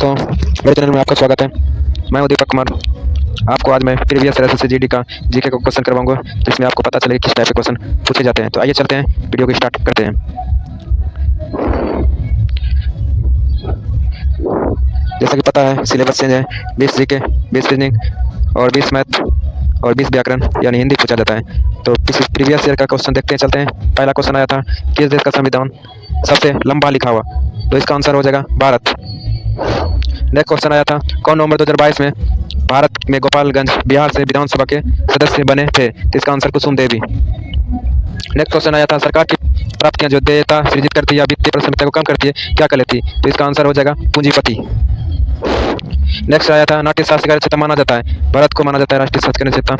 दोस्तों, मेरे चैनल में आपका स्वागत है। मैं हूं दीपक कुमार। आपको आज मैं प्रीवियस ईयर एसएससी जीडी का जीके का क्वेश्चन करवाऊंगा, जिसमें आपको पता चलेगा किस टाइप के क्वेश्चन पूछे जाते हैं। तो आइए चलते हैं, वीडियो को स्टार्ट करते हैं। जैसा कि पता है, सिलेबस चेंज है। 20 जीके, 20 रीजनिंग और 20 मैथ और 20 व्याकरण यानी हिंदी पूछा जाता है। तो प्रीवियस ईयर का क्वेश्चन देखते हैं, चलते हैं। पहला क्वेश्चन आया था, किस देश का संविधान सबसे लंबा लिखा हुआ? तो इसका आंसर हो जाएगा भारत। नेक्स्ट क्वेश्चन आया था, कौन नवंबर 2022 में भारत में गोपालगंज बिहार से विधानसभा के सदस्य बने थे? तो इसका आंसर कुसुम देवी। नेक्स्ट क्वेश्चन आया था, सरकार की प्राप्तियां जो देयता सृजित करती है या वित्तीय परिसंपत्तियों को कम करती है, क्या कहलाती है? तो इसका आंसर हो जाएगा पूंजीपति। नेक्स्ट आया था, नाट्य शास्त्र का रचयिता माना जाता है? भरत को माना जाता है राष्ट्रीय शास्त्र का रचयिता।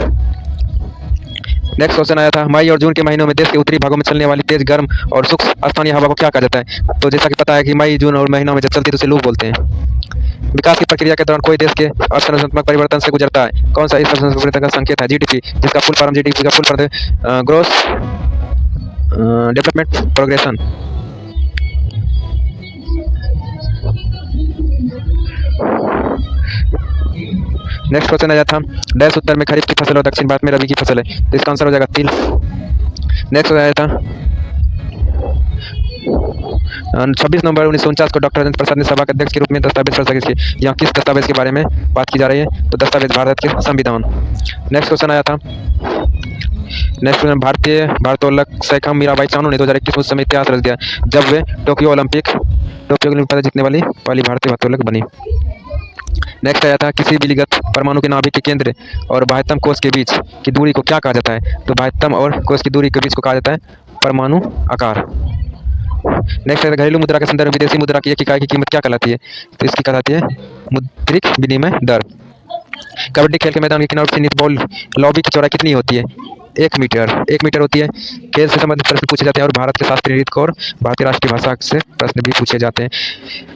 नेक्स्ट क्वेश्चन आया था, मई और जून के महीनों में देश के उत्तरी भागों में चलने वाली तेज गर्म और शुष्क स्थानीय हवा को क्या कहा जाता है? तो जैसा कि पता है कि मई जून और महीनों में जब चलती है तो उसे लू बोलते हैं। विकास की प्रक्रिया के दौरान कोई देश के अर्थसंरचनात्मक परिवर्तन से गुजरता है, कौन सा इस परिवर्तन का संकेत है? जीडीपी, जिसका फुल फॉर्म जीडीपी का फुल फॉर्म है gross development progression. Next question आया था, डैश उत्तर में खरीफ की फसल और दक्षिण भारत में रबी की फसल है? तो इसका आंसर हो जाएगा तिल। नेक्स्ट आया था, 26 नवंबर 1949 को डॉक्टर राजेंद्र प्रसाद ने सभा के अध्यक्ष के रूप में दस्तावेज प्रस्तुत किए। यहाँ किस दस्तावेज के बारे में बात की जा रही है? तो दस्तावेज भारत के संविधान। नेक्स्ट क्वेश्चन आया था, नेक्स्ट क्वेश्चन, भारतीय भारोत्तोलक सैखम मीराबाई चानू ने 2021 में उस समय इतिहास रच दिया जब वे टोक्यो ओलंपिक पदक जीतने वाली पहली भारतीय भारोत्तोलक बनी। नेक्स्ट आया था, किसी विलिगत परमाणु के नाभिक के केंद्र और बाह्यतम कोश के बीच की दूरी को क्या कहा जाता है? तो बाह्यतम और कोश की दूरी के बीच को कहा जाता है परमाणु आकार। नेक्स्ट है, घरेलू मुद्रा के संदर्भ में विदेशी मुद्रा की एक इकाई की कीमत क्या कहलाती है? तो इसकी कहलाती है मुद्रिक विनिमय दर। कबड्डी खेल के मैदान के किनारे सीमित बॉल लॉबी की चौड़ाई कितनी होती है? 1 मीटर। 1 मीटर होती है। खेल से संबंधित प्रश्न पूछे जाते हैं और भारत के शास्त्रीय नृत्य और भारतीय राष्ट्रीय भाषा से प्रश्न भी पूछे जाते हैं।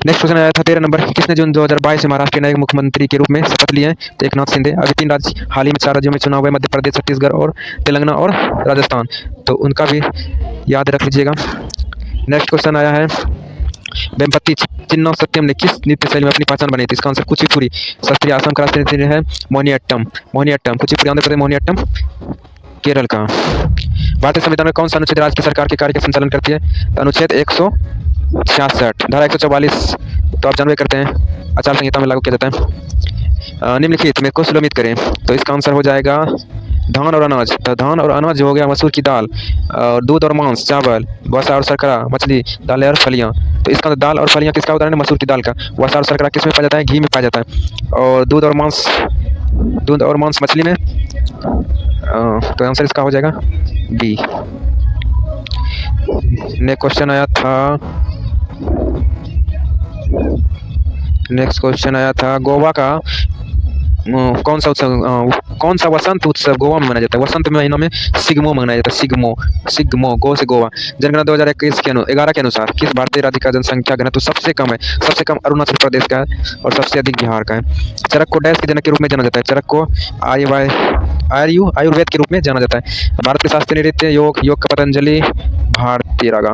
नेक्स्ट क्वेश्चन आया था, 13 नंबर, किसने जून 2022 में महाराष्ट्र के नए मुख्यमंत्री के रूप में शपथ लिए हैं? तो एकनाथ शिंदे। अभी 3 राज्य हाल ही में 4 राज्यों में चुनाव हुए, मध्य प्रदेश, छत्तीसगढ़ और तेलंगाना और राजस्थान, तो उनका भी याद रख लीजिएगा। नेक्स्ट क्वेश्चन आया है, वेम्पति चिन्नौ सत्यम ने किस नृत्य शैली में अपनी पहचान बनाई थी? इसका आंसर कुचिपुड़ी। शास्त्रीय असम का राष्ट्रीय नृत्य है मोहिनीअट्टम। मोहिनीअट्टम कुचिपुड़ी आंध्र प्रदेश, मोहिनीअट्टम केरल का। भारतीय संविधान में कौन सा अनुच्छेद राज्य की सरकार के कार्य का संचालन करती है? तो अनुच्छेद 166, धारा 144 तो आप जानवे करते हैं आचार संहिता में लागू किया जाता है। निम्नलिखित में को सुलमित करें। तो इसका आंसर हो जाएगा धान और अनाज। तो धान और अनाज जो हो गया मसूर की दाल, और दूध और मांस चावल, वसा और शर्करा मछली, दालें और फलियां। तो इसका दाल और फलियां किसका उदाहरण है? मसूर की दाल का। वसा और शर्करा किस में पाया जाता है? घी में पाया जाता है। और दूध और मांस मछली में। तो आंसर इसका हो जाएगा बी। नेक्स्ट क्वेश्चन आया था, गोवा का कौन सा वसंत उत्सव गोवा में मनाया जाता है? वसंत महीनों में सिग्मो मनाया जाता है। सिग्मो गो से गोवा। जनगणना 2021 के 11 के अनुसार किस भारतीय राज्य का जनसंख्या घनत्व सबसे कम है? सबसे कम अरुणाचल प्रदेश का है और सबसे अधिक बिहार का है। चरक को डैश के जनक के रूप में जाना जाता है? चरक को आयुर्वेद के रूप में जाना जाता है। भारत के शास्त्रीय नृत्य योग का पतंजलि, भारतीय रागा।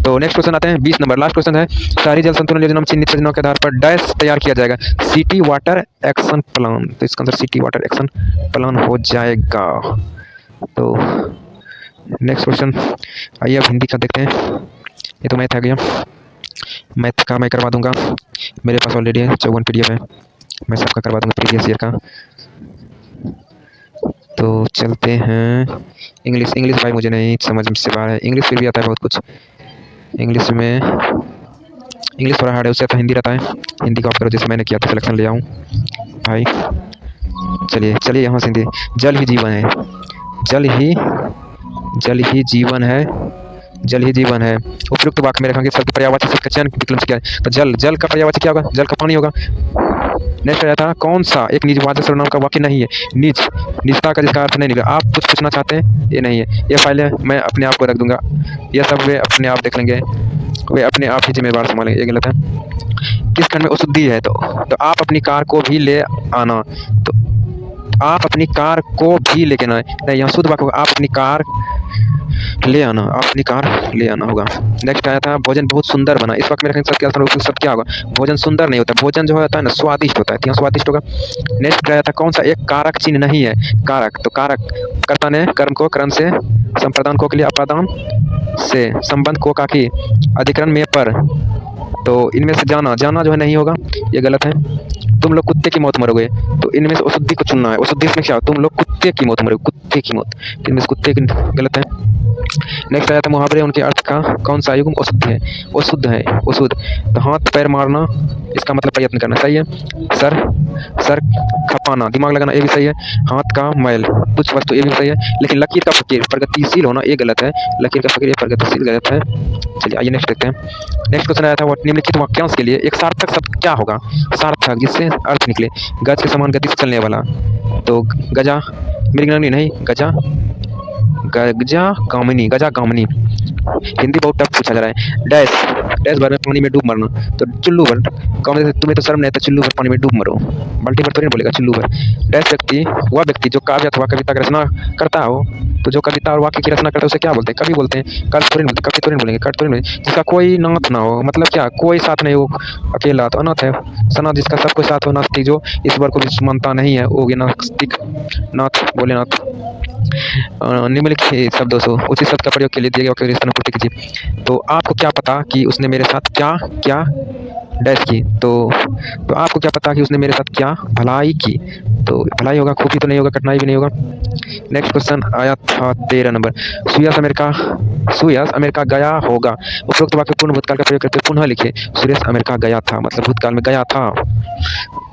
तो नेक्स्ट क्वेश्चन आते हैं, 20 नंबर, लास्ट क्वेश्चन है, शहरी जल संतुलन योजना में चिन्हित योजनाओं के आधार पर डैश तैयार किया जाएगा? City water action plan. तो इसका answer city water action plan हो जाएगा। तो नेक्स्ट क्वेश्चन आइए अब हिंदी का देखते हैं। ये तो मैथ आ गया, मैथ का मैं करवा दूंगा, मेरे पास ऑलरेडी है 54 PDF है, मैं सबका करवा दूंगा प्रीवियस ईयर का। तो चलते हैं इंग्लिश भाई मुझे नहीं समझ से बाहर है। इंग्लिश फिर भी आता है बहुत कुछ। इंग्लिश थोड़ा हार्ड है, उससे तो हिंदी रहता है। हिंदी को आप करो जैसे मैंने किया था, सिलेक्शन ले आऊँ भाई। चलिए यहाँ से हिंदी। जल ही जीवन है। जल ही जीवन है। उपयुक्त वाक्य में रखेंगे सबके पर्यायवाची शब्द का चयन विकल्प से किया है। तो जल का पर्यायवाची क्या होगा? जल का पानी होगा। नेक्स्ट आया था, कौन सा एक निजवाचक सर्वनाम का वाक्य नहीं है? निजता का जिसका अर्थ नहीं निकला। आप कुछ पूछना चाहते हैं, ये नहीं है। ये फाइल है, मैं अपने आप को रख दूंगा। यह सब वे अपने आप देख लेंगे, वे अपने आप ही जिम्मेवार संभालेंगे। ये गलत है। किस खंड में अशुद्धि है? तो आप अपनी कार को भी ले आना। तो आप अपनी कार को भी लेके आए नहीं, यहाँ शुद्ध वाक्य होगा आप अपनी कार ले आना, अपनी कार ले आना होगा। नेक्स्ट आया था भोजन बहुत सुंदर बना। इस वक्त मेरे ख्याल से सब क्या होगा, भोजन सुंदर नहीं होता, भोजन जो होता है ना स्वादिष्ट होता है, तो यहाँ स्वादिष्ट होगा। नेक्स्ट आया था कौन सा एक कारक चिन्ह नहीं है, कारक, तो कारक कर्ता ने कर्म को क्रम से, संप्रदान को के लिए अपादान से, संबंध को का की, अधिकरण में पर, तो इनमें से जाना, जाना जो है नहीं होगा, ये गलत है। तुम लोग कुत्ते की मौत मरोगे, तो इनमें से अशुद्धि को चुनना है। अशुद्धि इसमें क्या, तुम लोग कुत्ते की मौत मरोगे, कुत्ते की मौत, इनमें से कुत्ते की गलत है। नेक्स्ट आया था मुहावरे, उनके अर्थ का कौन सा युग्म अशुद्ध है, अशुद्ध है, अशुद्ध, तो हाथ पैर मारना, इसका मतलब प्रयत्न करना, सही है। सर, सर खपाना, दिमाग लगाना, ये भी सही है। हाथ का मैल, कुछ वस्तु, ये भी सही है। लेकिन लकीर का फकीर, प्रगतिशील होना, ये गलत है। लकीर का फकीर, ये प्रगतिशील गलत है। चलिए आइए नेक्स्ट देखते हैं। नेक्स्ट क्वेश्चन आया था निम्नलिखित वाक्यांश के लिए एक सार्थक शब्द क्या होगा, सार्थक जिससे अर्थ निकले, गज के समान गति से चलने वाला, तो गजा, मृगनंदिनी नहीं, गजा, गजा कामिनी, गजा कामिनी। हिंदी बहुत टफ पूछा जा रहा है। डैश, डैश भर में पानी में डूब मरना, तो चुल्लू भर, कामिनी तुम्हें तो शर्म नहीं, तो चुल्लू भर पानी में डूब मरो, बाल्टी भर तो नहीं बोलेगा, चुल्लू भर। डैश व्यक्ति, वह व्यक्ति जो काव्य अथवा कविता की रचना करता हो, तो जो कविता और वाक्य की रचना करता है उसे क्या बोलते हैं, कवि बोलते हैं। कवि तो नहीं बोलते, कवि तो नहीं बोलेंगे, कवि तो नहीं बोलेंगे। जिसका कोई नाथ ना हो, मतलब क्या, कोई साथ नहीं हो, अकेला, तो अनाथ है। सनाथ, जिसका सब कोई साथ हो। नास्तिक, जो ईश्वर को भी मानता नहीं है, वो नास्तिक, नाथ भोलेनाथ। निम्नलिखित शब्दों से उसी शब्द का प्रयोग के लिए दिए गए वाक्य की पूर्ति कीजिए। तो आपको क्या पता कि उसने मेरे साथ क्या क्या डैश की, तो आपको क्या पता कि उसने मेरे साथ क्या भलाई की, तो भलाई होगा, खूबी तो नहीं होगा, कठिनाई भी नहीं होगा। नेक्स्ट क्वेश्चन आया था 13 नंबर, सुयस अमेरिका गया होगा, उपरोक्त वाक्य पूर्ण भूतकाल का प्रयोग करते पुनः लिखे। सुरेश अमेरिका गया था, मतलब भूतकाल में गया था,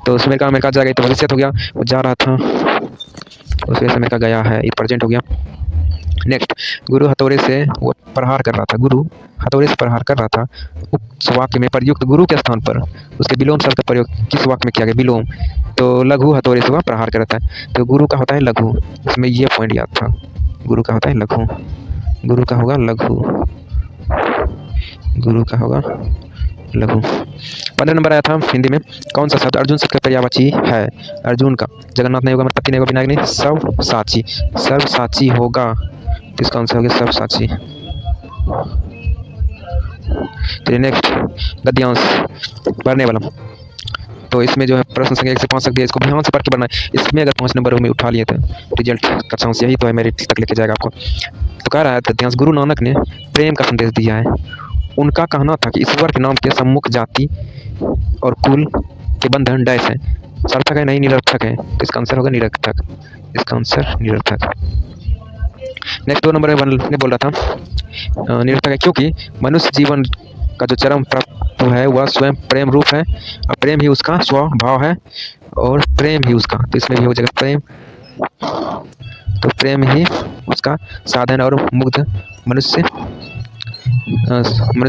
तो अमेरिका जा गई, तो भविष्य हो गया, वो जा रहा था, सुरेश अमेरिका गया है, ये प्रेजेंट हो गया। नेक्स्ट, गुरु हथौड़े से वो प्रहार कर रहा था, गुरु हथौड़े से प्रहार कर रहा था, उस वाक्य में प्रयुक्त गुरु के स्थान पर उसके विलोम शब्द का प्रयोग किस वाक्य में किया गया, विलोम, तो लघु हथौड़े से वह प्रहार कर रहा था, तो गुरु का होता है लघु, इसमें ये पॉइंट याद था, गुरु का होता है लघु, गुरु का होगा लघु, गुरु का होगा लघु। 15 नंबर आया था हिंदी में, कौन सा शब्द अर्जुन शब्द का पर्यायवाची है, अर्जुन का, जगन्नाथ नहीं होगा, मरपति नहीं होगा, विनायक नहीं, सब साची, सर्व साची होगा, इसका आंसर हो गया सब साची। चलिए नेक्स्ट, गद्यांश पढ़ने वाला, तो इसमें जो है प्रश्न संख्या 1 से 5 तक दिया, इसको ध्यान से पढ़ के पढ़ना है। इसमें अगर 5 नंबर में उठा लिए थे रिजल्ट का चांस यही तो है, मेरिट तक लेके जाएगा आपको। तो कह रहा है गद्यांश, गुरु नानक ने प्रेम का संदेश दिया है। उनका कहना था कि ईश्वर के नाम के सम्मुख जाति और कुल के बंधन डैश है, सार्थक है नहीं निरर्थक है, तो इसका आंसर होगा निरर्थक, इसका आंसर निरर्थक। नेक्स्ट 2 नंबर में बोल रहा था निरर्थक है क्योंकि मनुष्य जीवन का जो चरम प्राप्त है वह स्वयं प्रेम रूप है, और प्रेम ही उसका स्वभाव है, और प्रेम ही उसका, तो इसमें भी हो जाएगा प्रेम, तो प्रेम ही उसका साधन, और मुग्ध मनुष्य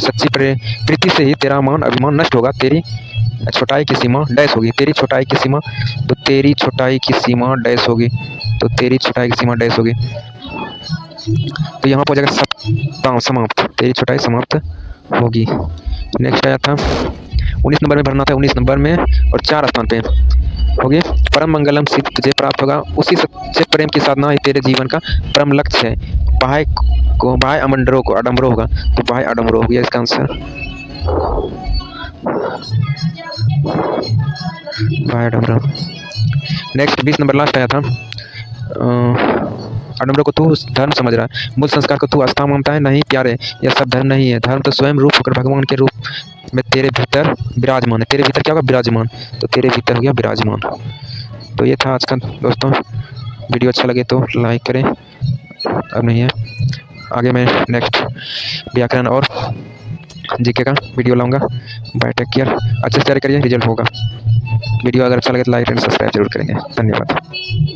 सच्ची प्रीति से ही तेरा मान अभिमान नष्ट होगा, तेरी छोटाई की सीमा डैश होगी, तेरी छोटाई की सीमा, तो तेरी छोटाई की सीमा डैश होगी, तो तेरी छोटाई की सीमा डैश होगी, तो यहाँ पर हो जाएगा समाप्त, तेरी छोटाई समाप्त होगी। नेक्स्ट आया था 19 नंबर में भरना था, 19 नंबर में और 4 स्थान पे होगी, परम मंगलम सिद्ध तुझे प्राप्त होगा, उसी सच्चे प्रेम की साधना ही तेरे जीवन का परम लक्ष्य है। बाह्य अमंडरों को आडम्बरो होगा, तो बाह्य आडम्बरो हो गया इसका आंसर, बाह्य आडम्बरो। नेक्स्ट 20 नंबर लास्ट आया था, आडम्बरों को तू धर्म समझ रहा है, मूल संस्कार को तू आस्था मानता है, नहीं प्यारे, यह सब धर्म नहीं है, धर्म तो स्वयं रूप होकर भगवान के रूप में तेरे भीतर विराजमान है, तेरे भीतर क्या होगा विराजमान, तो तेरे भीतर हो गया विराजमान। तो ये था आज का दोस्तों, वीडियो अच्छा लगे तो लाइक करें, अब नहीं है, आगे मैं नेक्स्ट व्याकरण और जीके का वीडियो लाऊंगा। बाय, टेक केयर, अच्छे से तैयारी करिए, रिजल्ट होगा। वीडियो अगर अच्छा लगे तो लाइक एंड सब्सक्राइब जरूर करेंगे। धन्यवाद।